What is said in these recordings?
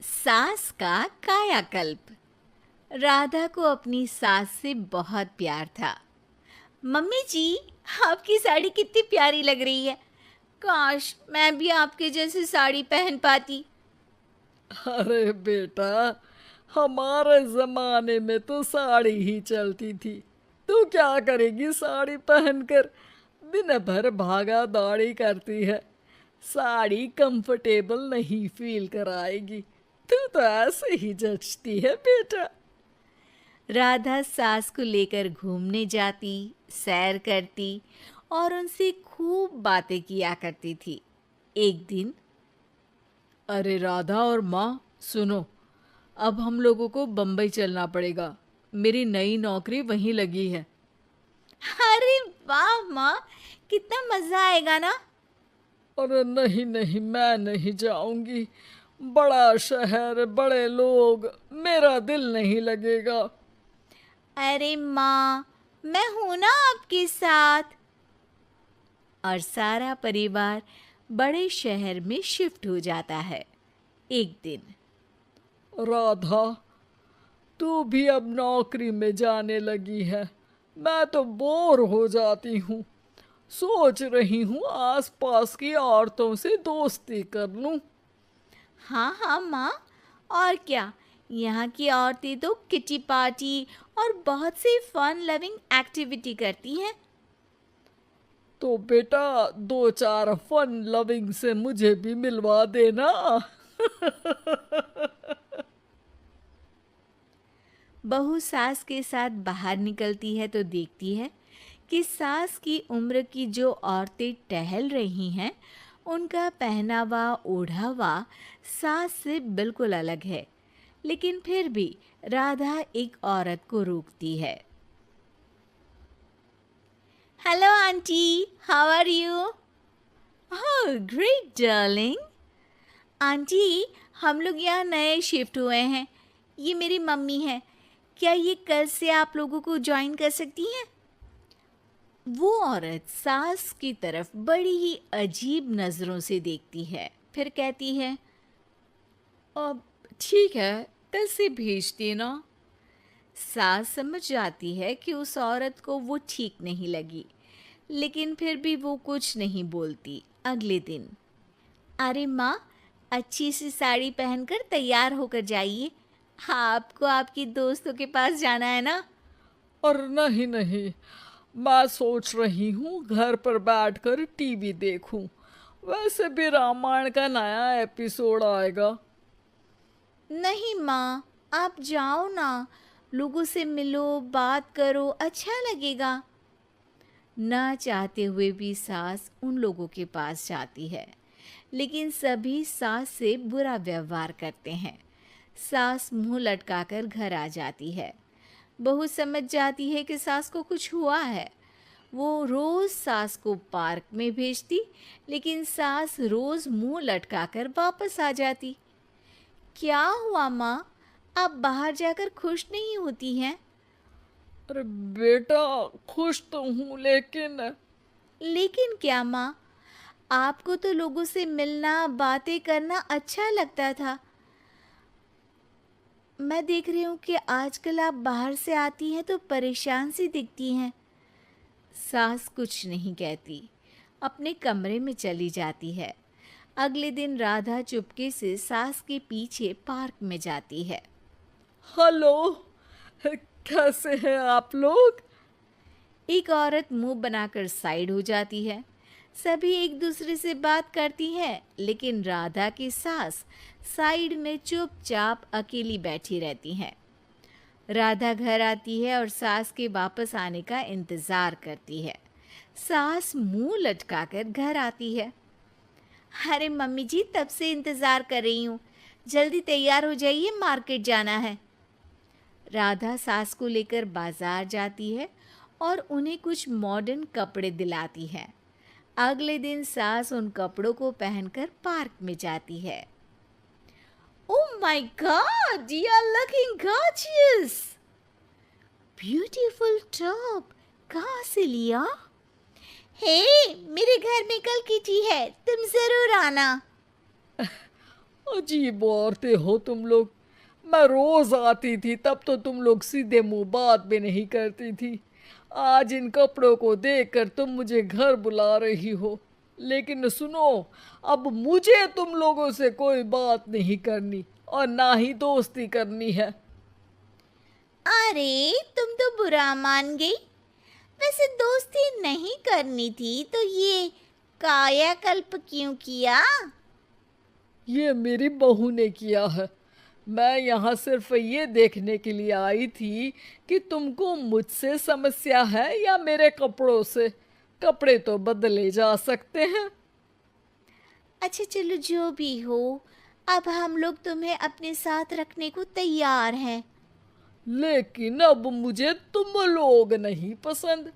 सास का कायाकल्प। राधा को अपनी सास से बहुत प्यार था। मम्मी जी, आपकी साड़ी कितनी प्यारी लग रही है। काश मैं भी आपके जैसी साड़ी पहन पाती। अरे बेटा, हमारे जमाने में तो साड़ी ही चलती थी। तू क्या करेगी साड़ी पहनकर? दिन भर भागा दौड़ी करती है। साड़ी कंफर्टेबल नहीं फील कराएगी। तू तो ऐसे ही जचती है बेटा। राधा सास को लेकर घूमने जाती, सैर करती और उनसे खूब बातें किया करती थी। एक दिन, अरे राधा और माँ, सुनो, अब हम लोगों को बम्बई चलना पड़ेगा। मेरी नई नौकरी वहीं लगी है। अरे वाह माँ, कितना मजा आएगा ना। अरे नहीं नहीं, मैं नहीं जाऊंगी। बड़ा शहर, बड़े लोग, मेरा दिल नहीं लगेगा। अरे माँ, मैं हूं ना आपके साथ। और सारा परिवार बड़े शहर में शिफ्ट हो जाता है। एक दिन, राधा, तू भी अब नौकरी में जाने लगी है। मैं तो बोर हो जाती हूँ। सोच रही हूँ आसपास की औरतों से दोस्ती कर लूँ। हाँ हाँ माँ, और क्या। यहाँ की औरतें तो किटी पार्टी और बहुत सी फन लविंग एक्टिविटी करती हैं। तो बेटा, दो चार फन लविंग से मुझे भी मिलवा देना। बहू सास के साथ बाहर निकलती है तो देखती है कि सास की उम्र की जो औरतें टहल रही हैं, उनका पहनावा ओढ़ावा सास से बिल्कुल अलग है। लेकिन फिर भी राधा एक औरत को रोकती है। Hello aunty, how are you? Oh great darling. Aunty, हम लोग यहाँ नए शिफ्ट हुए हैं। ये मेरी मम्मी है। क्या ये कल से आप लोगों को ज्वाइन कर सकती हैं? वो औरत सास की तरफ बड़ी ही अजीब नज़रों से देखती है, फिर कहती है, अब ठीक है, कल से भेज देना। सास समझ जाती है कि उस औरत को वो ठीक नहीं लगी, लेकिन फिर भी वो कुछ नहीं बोलती। अगले दिन, अरे माँ, अच्छी सी साड़ी पहनकर तैयार होकर जाइए। आपको आपकी दोस्तों के पास जाना है ना। और नहीं नहीं, मैं सोच रही हूँ घर पर बैठकर टीवी देखूं। वैसे भी रामायण का नया एपिसोड आएगा। नहीं माँ, आप जाओ ना, लोगों से मिलो, बात करो, अच्छा लगेगा। ना चाहते हुए भी सास उन लोगों के पास जाती है, लेकिन सभी सास से बुरा व्यवहार करते हैं। सास मुंह लटकाकर घर आ जाती है। बहू समझ जाती है कि सास को कुछ हुआ है। वो रोज सास को पार्क में भेजती, लेकिन सास रोज मुंह लटकाकर वापस आ जाती। क्या हुआ माँ, आप बाहर जाकर खुश नहीं होती हैं? अरे बेटा, खुश तो हूँ, लेकिन लेकिन क्या माँ, आपको तो लोगों से मिलना, बातें करना अच्छा लगता था। मैं देख रही हूँ कि आजकल आप बाहर से आती हैं तो परेशान सी दिखती हैं। सास कुछ नहीं कहती, अपने कमरे में चली जाती है। अगले दिन राधा चुपके से सास के पीछे पार्क में जाती है। हेलो, कैसे हैं आप लोग? एक औरत मुंह बनाकर साइड हो जाती है। सभी एक दूसरे से बात करती हैं, लेकिन राधा की सास साइड में चुपचाप अकेली बैठी रहती हैं। राधा घर आती है और सास के वापस आने का इंतज़ार करती है। सास मुंह लटकाकर घर आती है। अरे मम्मी जी, तब से इंतज़ार कर रही हूँ। जल्दी तैयार हो जाइए, मार्केट जाना है। राधा सास को लेकर बाजार जाती है और उन्हें कुछ मॉडर्न कपड़े दिलाती है। अगले दिन सास उन कपड़ों को पहनकर पार्क में जाती है। Oh my god, you are looking gorgeous. Beautiful top, कहाँ से लिया? हे, मेरे घर में कल किटी है, तुम जरूर आना। अजीब औरतें हो तुम लोग। मैं रोज आती थी तब तो तुम लोग सीधे मुंह बात भी नहीं करती थी। आज इन कपड़ों को देखकर तुम मुझे घर बुला रही हो। लेकिन सुनो, अब मुझे तुम लोगों से कोई बात नहीं करनी और ना ही दोस्ती करनी है। अरे तुम तो बुरा मान गई। वैसे दोस्ती नहीं करनी थी तो ये कायाकल्प क्यों किया? ये मेरी बहू ने किया है। मैं यहाँ सिर्फ ये देखने के लिए आई थी कि तुमको मुझसे समस्या है या मेरे कपड़ों से। कपड़े तो बदले जा सकते हैं। अच्छा चलो जो भी हो, अब हम लोग तुम्हें अपने साथ रखने को तैयार हैं। लेकिन अब मुझे तुम लोग नहीं पसंद।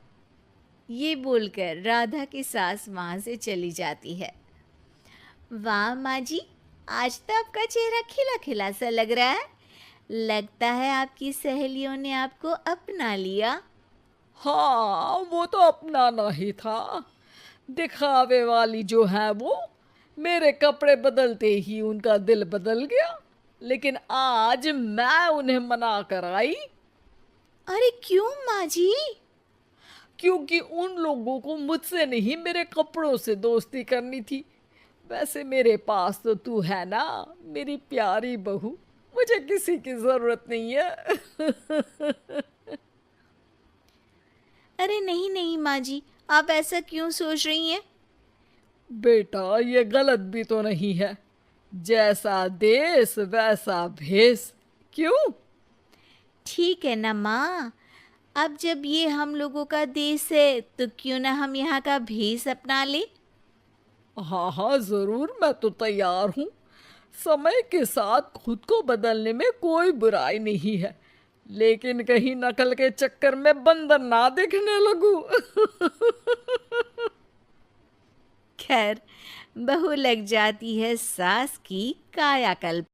ये बोलकर राधा की सास वहाँ से चली जाती है। वाह माँ जी, आज तो आपका चेहरा खिला खिला सा लग रहा है। लगता है आपकी सहेलियों ने आपको अपना लिया। हाँ, वो तो अपनाना ही था। दिखावे वाली जो है वो, मेरे कपड़े बदलते ही उनका दिल बदल गया। लेकिन आज मैं उन्हें मना कर आई, अरे क्यों माँ जी? क्योंकि उन लोगों को मुझसे नहीं मेरे कपड़ों से दोस्ती करनी थी। वैसे मेरे पास तो तू है ना, मेरी प्यारी बहू। मुझे किसी की जरूरत नहीं है। अरे नहीं नहीं माँ जी, आप ऐसा क्यों सोच रही हैं? बेटा, ये गलत भी तो नहीं है। जैसा देश वैसा भेष। क्यों? ठीक है ना माँ। अब जब ये हम लोगों का देश है तो क्यों ना हम यहाँ का भेष अपना ले। हाँ हाँ, जरूर, मैं तो तैयार हूँ। समय के साथ खुद को बदलने में कोई बुराई नहीं है, लेकिन कहीं नकल के चक्कर में बंदर ना दिखने लगूं। खैर, बहू लग जाती है सास की कायाकल्प।